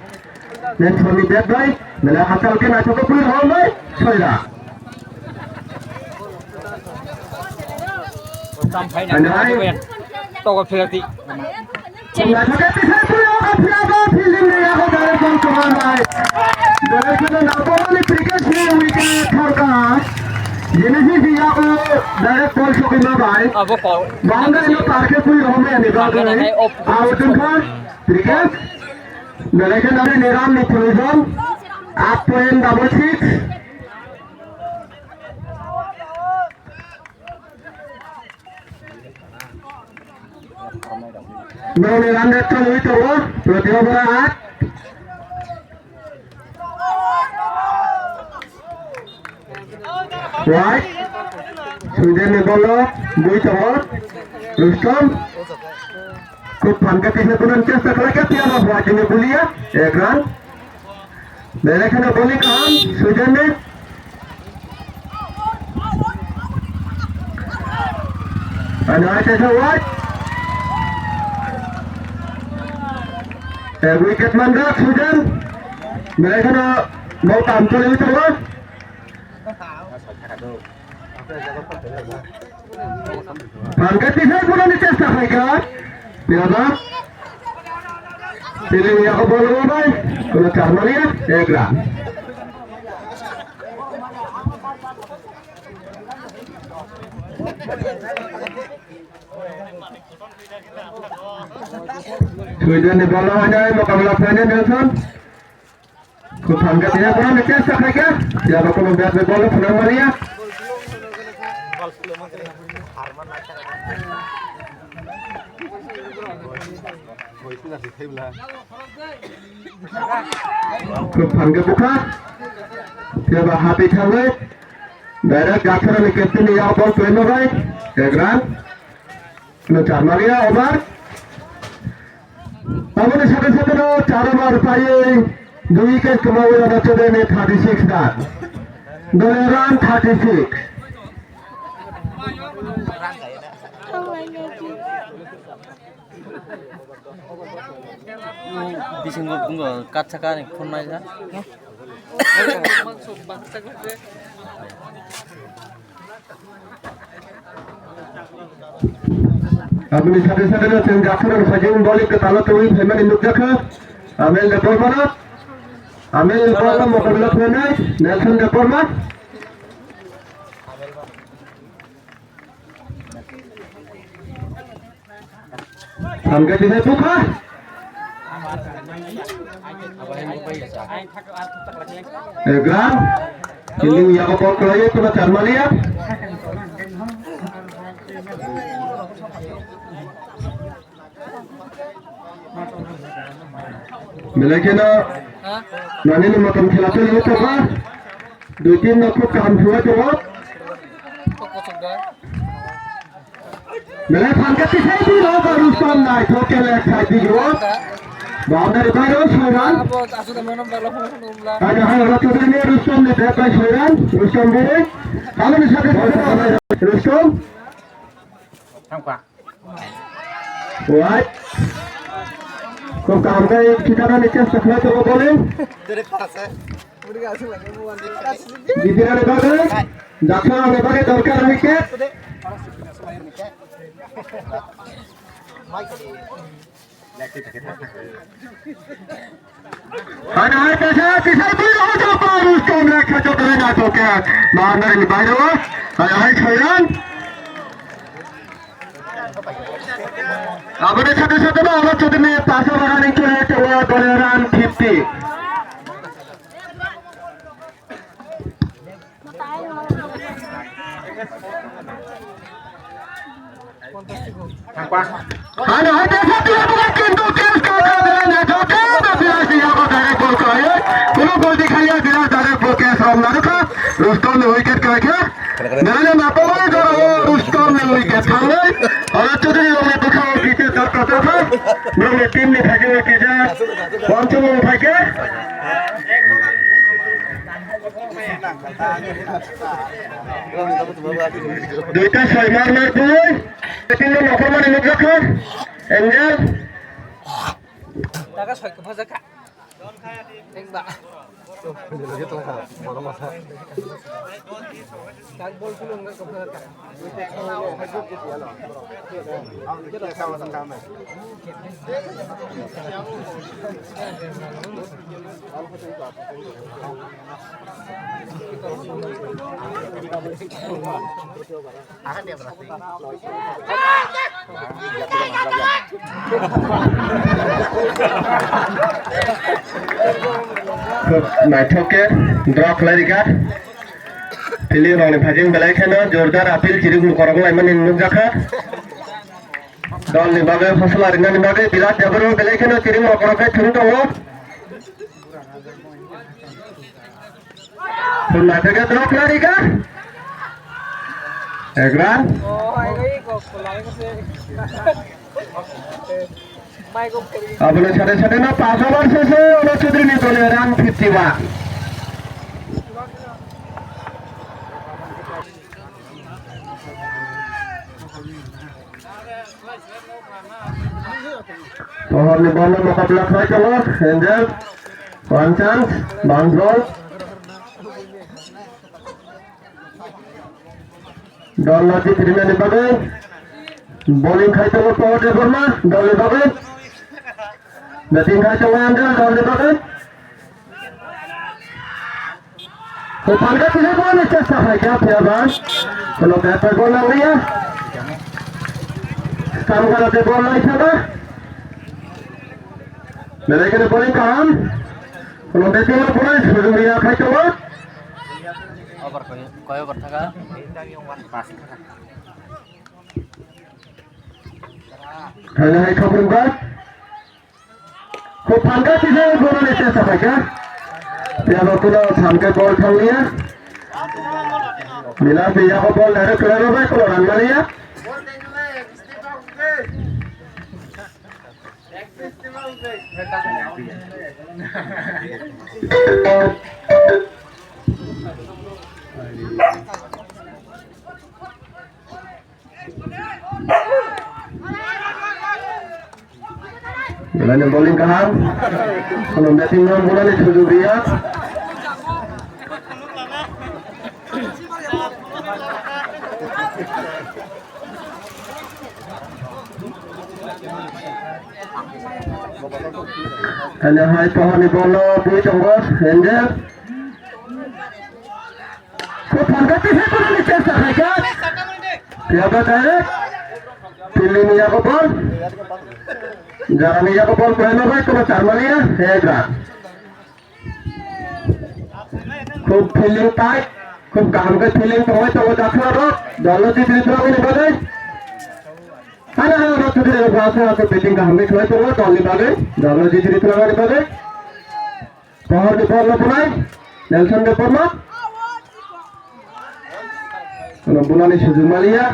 নেলসন নি ব্যাট বাই মেলা হাতালকে নাচকে পুরো হবে 6 রান to ko phirati নাচকে পিছে পুরো ফিরাবো ফিল্ডিং নে আগো দাঁড়ে বল কমান ভাই দলের জন্য নাপনি ক্রিকেট নি উইকেট ফরকাস जिन्हें दिया को डायरेक्ट बॉल शॉट में भाई अब को बाउंड्री में पार के कोई होम में निकाल रहे आउट खान क्रिकेट मेरे नारे निराम निथुजन 8.66 मेरे रन रेट का हुई तो वो प्रति over 8 Right, Sweden bola, Bui Tawar, Rustam, खूब फंका कैसे पुनः चेष्टा करेगा प्यारा हुआ जिन्हें बोलिया एक रन मेरे खाने बोली काम स्वीडन ने अनाज कैसे हुआ एक विकेट मान रहा स्वीडन मेरे खाने बहुत काम चले हुए तो Angkat tisai pula ni cesta mereka. Tiada. Pilih yang aku boleh baik. Kalau Carmelia, ekran. Sweden ni bola hanya mukabala final Nelson. Kup angkat tisai pula ni cesta mereka. Tiada kalau biar bola final Maria. Klub Hangga buka Tiaba hati khawe Direct Gaksara ni captain ni yaw ball play bai Egran Kena Charmaria over Amone sate sate no 4 over paye 2 wicket kemawe ada chode ne 36 run Dole run 36 Bising bunga kaca kan phone aja. Apni sate-sate na sen Gaksara sajing bowling ke talat hui Feman induk jakha Amel Deporma Amel Deporma mukabala Feman Nelson Deporma Angkat tisai buka Egran Killing yang ball kelaya kena Charmalia Melekena Nani ni makan khilafin ini coba 2-3 nak kaham suara coba Melek angkat tisai di logo Rustam naik hotel excited juga Boundary by Rustam Ada hal ratu ini Rustam ni berapa Rustam Rustam boleh kalau misalnya Rustam tampak Right Kau काम का एक ठिकाना नीचे सफला तो वो बोले दीदी ने कहा जाखा हमें बड़े दरकार है के Hai kasih kisah biru atau baru setelah kacau terina toke mana ini baru hai sayang अपने साथ साथ में अलग चुट में पासों बढ़ाने के लिए तो $50 Ano hati satu bukan pintu kes kau dengan jodoh tapi dia kau dari pokok ya. Kalau kau dikhaya dia dari pokok sama mereka, Rustom ne wicket kerja. Mereka apa boleh kalau Rustom ne wicket khamai. Orang tu dia orang tu kau kita tak tahu. Mereka tim ni bhaja kerja. Pancung bhaja. Duita Salman Marboy, tinggal Muhammad Muzaffar, Angel. Taga soi ke phasa ka. Engba. Tag bol kulung ke phasa ka. Naitoke draw kelarikan pilih orang bajing belai kena जोरदार apil ciri gul korang lai manin nukjaka dal ni bagai fasal arina ni bagai bilat jabaru belai kena ciri mau korang kai thun tong pun naitoke draw kelarikan ekran Oh, ai ko kulai ko se. Mai ko keri. अपने सारे सारे ना 5 over से उन्हें चौधरी ने तोले run 51 और ने बॉल में मुकाबला खेल चलो Angel one chance bounce ball डॉलर जी ने बगे बॉलिंग खाई चलो पावर डे वर्मा डॉलर बगे बैटिंग खाई चलो एंजल डॉलर बगे तो फालका किसे बॉल चेस्टा है क्या फिर बात चलो बैटर बॉल लग रही है काम कराते बॉल नहीं चला मेरे के बॉलिंग काम चलो बैटिंग में पूरा सुजुरिया खाई चलो ओवर कोई ओवर था का Hanya hai khabar bukan? Ko phangka किसे बोलना नहीं चाहता था क्या? या वो तो phangka बॉल खेल लिया? मिला पिया को बॉल डायरेक्ट कर रहा है को रन मार लिया? Bulan yang bowling kaham, kalau batting yang bulan itu sudah dia. Hanya hai pohon di bola bui conggos, Angel. Kau panggil sih pun ini cesa mereka. Siapa direct? Pilih ni aku bol. Jangan ni aku bol pernah baik kalau Charmalia, hebat. Kau feeling tight, kau काम के feeling तो है तो वो जाता है road, डालो जी तीन तरह के निकाले। Ada orang tu dia berasa aku betting काम के थोड़ा तो वो डाली बागे, डालो जी तीन तरह के निकाले। Power di bawah lepas, Nelson di bawah. Kalau bulan ini Charmalia.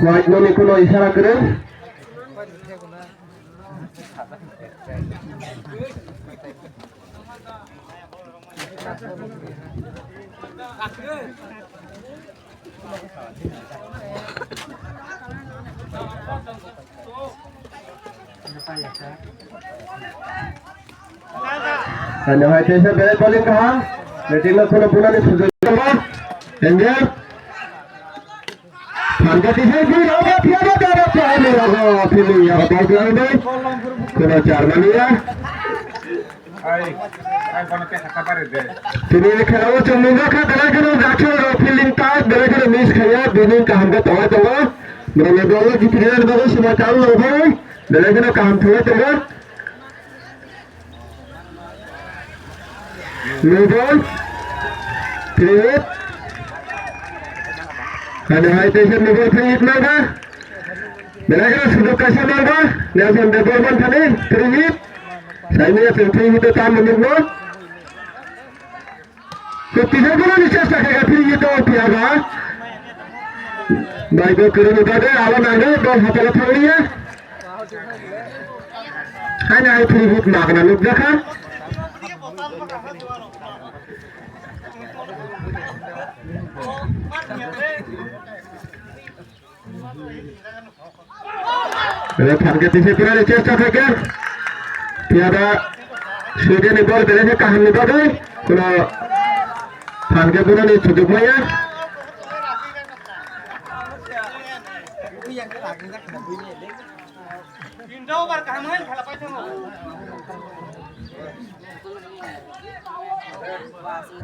White money kuno isyarat keren. Hanya hai desa balik bowling kah? Batting lah kuno bulan ini sudah. Angel. Angkat di sini, ada tiada tiada tiada lagu pilih yang ball keluar ini. Kena Jerman ya. Sini खेलाओ चंदुगा का दला करो गाचो fielding type दला करो miss खाया binning का हमको तवा तवा मेरे ball जीत गया बगल से चालू हो गए दला करो काम थोड़ा तवा नो बॉल क्रिएट અને હાઈ ટેન્શન નંબર 3 ઇતના का દલા करो सुदूक कैसे मारगा नेल्सन डेवलपमेंट थाने 3 हिट साइनिया 3 हिट काम मिलनो तो तीसरे को नहीं चेष्टा करेगा फिर ये तो पियागा भाई को करेंगे बाटे आवा मांगे बॉल हाथ में थोड़ी है ना फिर हिट मारना लोग देखा मेरे थान के तीसरे पूरा चेष्टा करेगा पियागा स्वीडन बॉल करेंगे कहानी बाटे कोनो थानके पूरा नहीं सुदूक में यार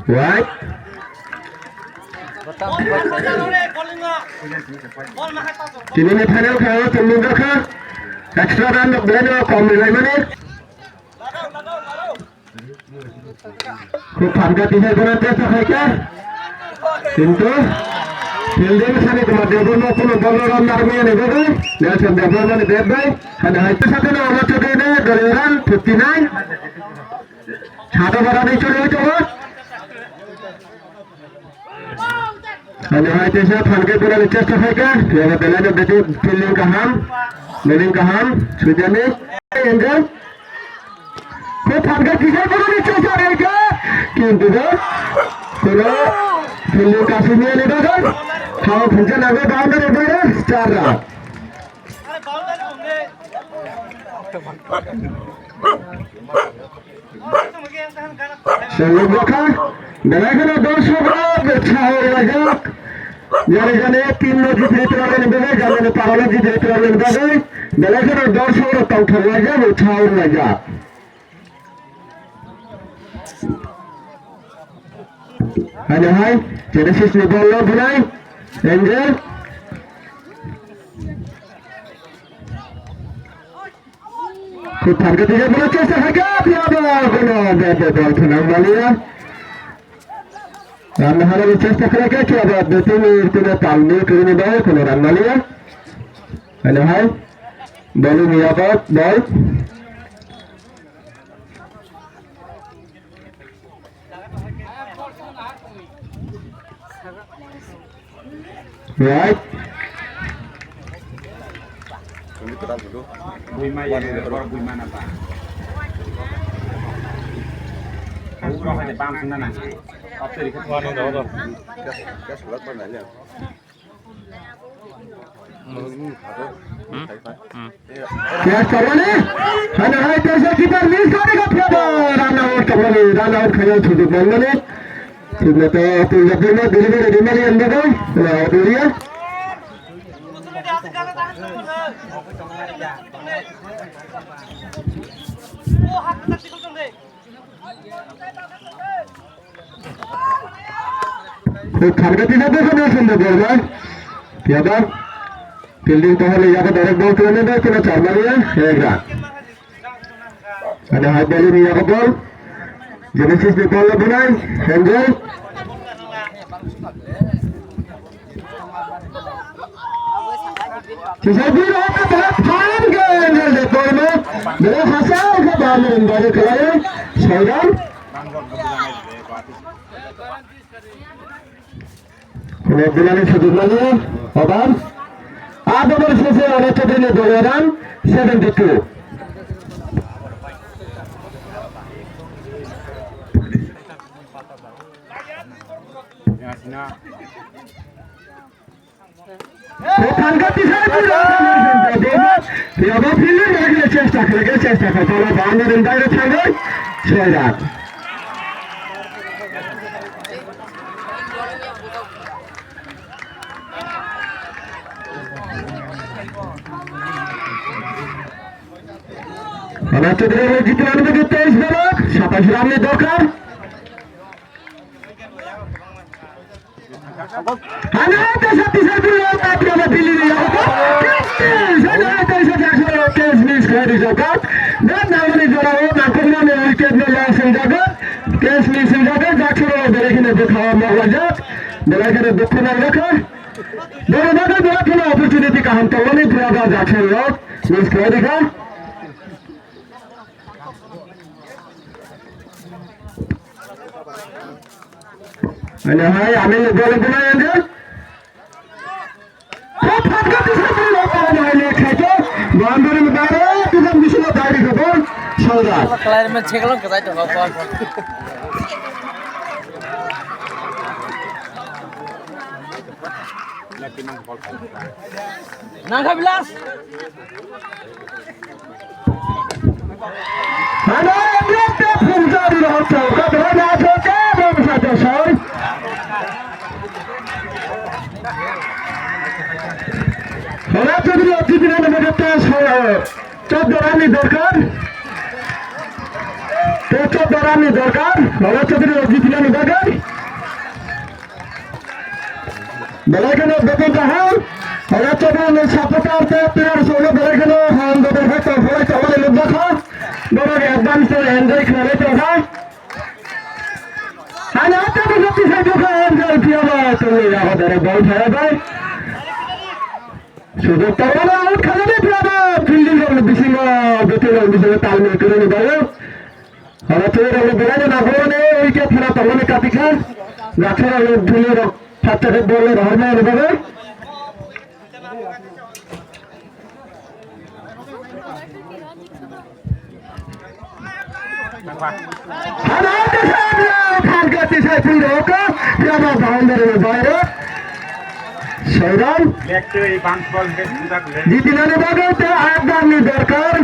Right. Sini ni final kaya Chandunga ka extra run boleh kau milai mana? Kau thangka तीसरे पूरा चेष्टा करेगा किंतु फील्डिंग सानी तुम्हारे डेवलपमेंट को बॉल रन मारने नहीं होगा नेल्सन डेवलपमेंट देख भाई है ना इतने साथ ना हमारे चौके ने गरीबन 59 छाता बड़ा नहीं चले तो वो है ना इतने साथ थानके पूरा चेष्टा करेगा फिर अगर दलाल ने बेटे फील्डिंग का हम सुजाने एंजल को थानका तीसरे पूरा चेष्टा करेगा किंतु कोनो फील्डिंग का सीनियर ने कहा हाँ फिर आगे बाउंड्री उठाया 4 रन संयोग देखा देखा ना 200 ग्राम अच्छा हो रहा है जाने जाने 3 लोग जितने तरह ने बेचे जाने ने पागल जितने तरह ने बेचे देखा ना 200 ग्राम तो उठा लिया अच्छा हो रहा है है हाय जेनेसिस ने बॉल लो बुलाई एंजल खुद थानके तीसरे बॉल चेष्टा करेगा पिया बॉल कोनो बैट बॉल खेलने वाली है रन हारे की चेष्टा करेगा क्या बात देते हैं इतने तालमेल करने वाले कोनो रन वाली है हाय बॉलिंग यहाँ पर बॉल Right. क्या करवाने? है ना कैसे कीपर मिस करेगा फिर रन आउट खेलो छुट्टी बोलने ठीक है तो जब भी मैं डिलीवरी डिलीवरी अंदर गई आउट हो गया तो थानके तीसरे देखो ना सुनने बोल रहा है क्या बात फील्डिंग तो ले जाकर डायरेक्ट बॉल करने दे तो 4 Maria 1 run ada high ball ini ya ball Genesis di ball bunai Angel Sisa biru ke barat fan ke Angel di ball में मेरे हासिल के बाल में बारे कराए शौर्य Kalau bilangnya sejumlahnya Oban ada bersisa oleh cedera 2 run 72 thangka तीसरा पूरा ये अब फील्डिंग करके चेष्टा करेगा तो बाउंड्री इंदायरे थांगे 6 रन আমার চৌধুরী জিতে রানবে 23 বল 27 রানের দরকার অপরচুনিটি কাহাম তলনি পুরা যাচ্ছেন লোক মিস করে দেখা আমি বলে বোনা বাউন্ডারি में दारे तुम दिशा दारी को बोल सौदा क्लाइर में छेकलो के जाय तो बॉल ना खा बिलास हेलो एक फुलजारी रहता का धना जो के बमसा तो सर हला चौधरी अतिथि ने मदद तो 14 রান দরকার তো 14 রান দরকার হলা চৌধরি অতিথি ने দরকার বেলাখানে বেতন হাল হলা চৌধরি সাপোর্টার তে প্লেয়ার সঙ্গে বেলাখানে হাম দর হতো ফলে চলে লোক দেখা বড় অ্যাডভান্স এনজয় করে তো হয় আরে আতে গতি से जो এনজয় কিয়া তো আমাদের বল ছাড়া ভাই শুধু তাহলে আউট খেলাবে প্রায় ফিল্ডিং করলে বেশি বেতন বেশি তালমেল করে নিবে হলা চৌধরি বেলাখানে না বলে উইকেট ফেরা তখন কাটি খান গাছের ধুলে ছাত্রদের বলে ধর্ম নেবে বাইরে সৈরাম জিতিনানে বাগে আটদানি দরকার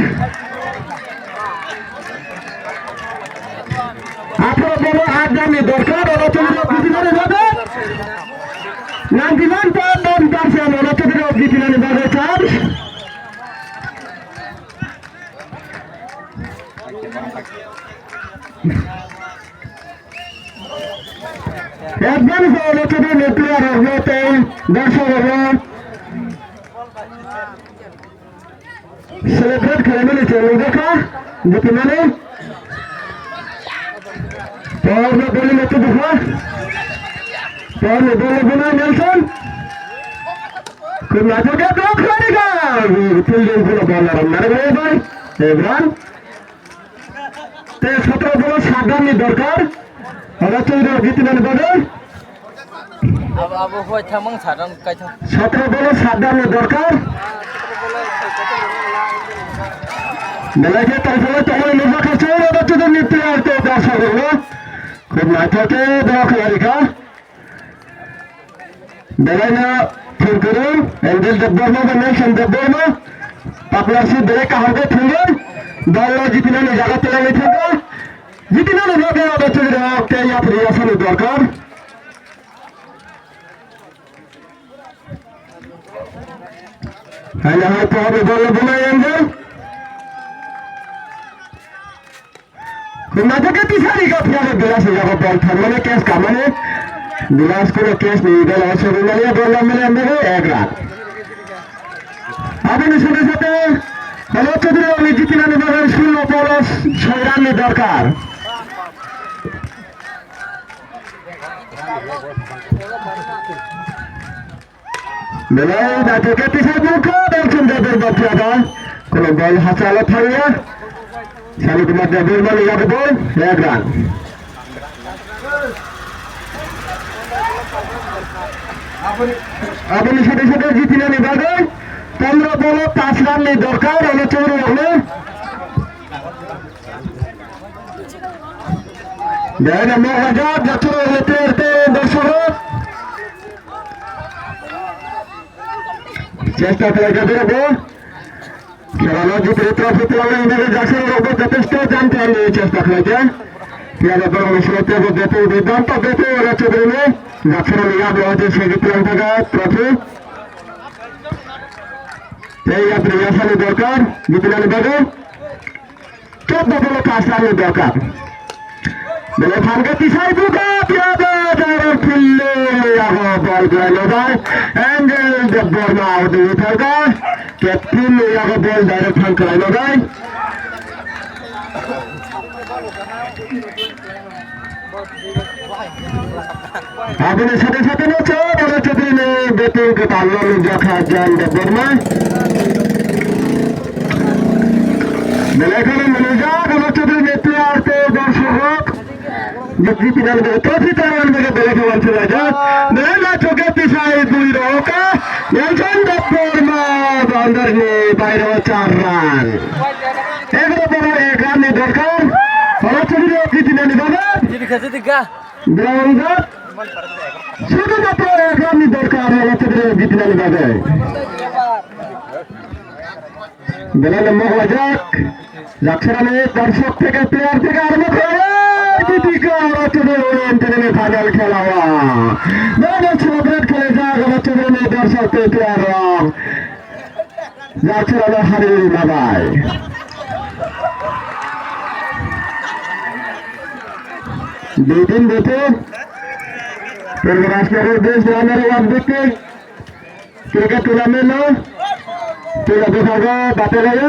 18 বলে আটদানি দরকার ওরা চলে জিতিনানে বাগে 91.9% ওরা চলে জিতিনানে বাগে চান্স একদম সহলোচনা নেটওয়ার হতে দর্শক সেলিব্রেট করে মিলেছে দেখা যেটি মানে পরে বলে নেতে দেখা পরে বলে বোনা নেলসন খুব নাটকে ব্লক করে গা ফিল্ডিং গুলো বলার মারে ভাই এভরান তে 17 বল 7 রান দরকার হলা চৌধুরী জিতলেন বলে अब होय थामं सारन काय थाम 17 বলে 7 রান দরকার বেলাকে তারপরে তোমার নিজে কাছে বাচ্চাদের নিতে আর তো দর্শক হলো খুব নাটকে দেওয়া খেলারিকা বেলাইনা ফোন করে এঞ্জেল দেববর্মা বা নেলসন দেববর্মা পাপলাসি বেলে কাহারকে ফিরে দল জিতলেন জায়গাতে লাগি থাকে জিতলেন লোকে বাচ্চাদের কে ইয়া প্রিয়াসন দরকার হ্যাঁ হয়তো হবে বলে বলে এঞ্জেল नाटक पिछाड़ी का फिर बिलास जगह बॉल थर्मने केस का माने बिलास को केस नहीं गल ऐसे बोलिए बॉल मिले अंदर एक रन अब इन सुने साथे हेलो चौधरी और जीतिना ने बॉल शुरू बॉल 6 রান दरकार बेलाय नाटक पिछाड़ी मुखा दर्शन देवर बच्चा कोनो बॉल हाचालो थालिया साली कुमार देवर माने याद बॉल एक रन अब इन साथे साथे जीतिना ने बागे 15 বল 5 রান দরকার হলো চৌধুরী হলো দেন মহাজাত যাত্রা হতে হতে দর্শক চেষ্টা করে যাবে খেলা জিতে ট্রফি তোলা ইন্ডিয়া জার্সি রোগ যথেষ্ট জানতে আমি চেষ্টা করেছে খেলা বড় শুরুতে যেতে দুর্দান্ত দেখে ওরা চৌধুরী যাচ্ছিল লিয়া রয়েছে সেই জিতলাম ট্রফি এই আপনি আসানি দরকার জিতলাম বাগে 14 বলে 5 রানের দরকার বলে ফালকে পিছাই দুটো পিয়াদা যারা ফিরলে বল গেল যায় অ্যাঙ্গেল দেববর্মা ওদের থাকা ক্যাপ্টেন বল ডাইরেক্ট ফান করাইল যায় আপনার সাথে সাথে নচ্ছে বলে চৌধুরী বেটিং কে তাল্লা দেখা যান দেববর্মা বলে এখানে মনে যাক আমার চৌধুরী নেত্রী আর তো দর্শক जितनी पिनल में तो भी तरह में बेले के वंश राजा मेरा चौके पिछाई दुई रोका नेल्सन देबबर्मा अंदर ने बाहर 4 रन एक रन ने दरकार और चली गई कितने निभाना যদি খেতে দিগা ब्राउन শুধু মাত্র 1 রান নি দরকার और चली गई कितने निभाना বেলা লম্বা হওয়া যাক যাচ্ছেন দর্শক থেকে প্লেয়ার থেকে আরম্ভ করে ফাইনাল খেলা খেলে যাক আমার দর্শক প্লেয়ার যাচ্ছে হারিয়ে বাবাই দুই দিন দেখে রাষ্ট্রের দেশ দেখতে ক্রিকেট टूर्नामेंट तुला देखा बातें गए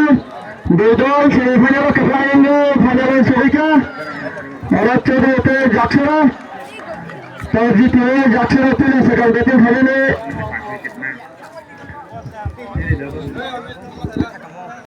दो दल सेमीफाइनल खेलेंगे फाइनल सभी का और चौधरी होते जाक्षरा तो जीते जाक्षरा होते सेकंड देते फाइनल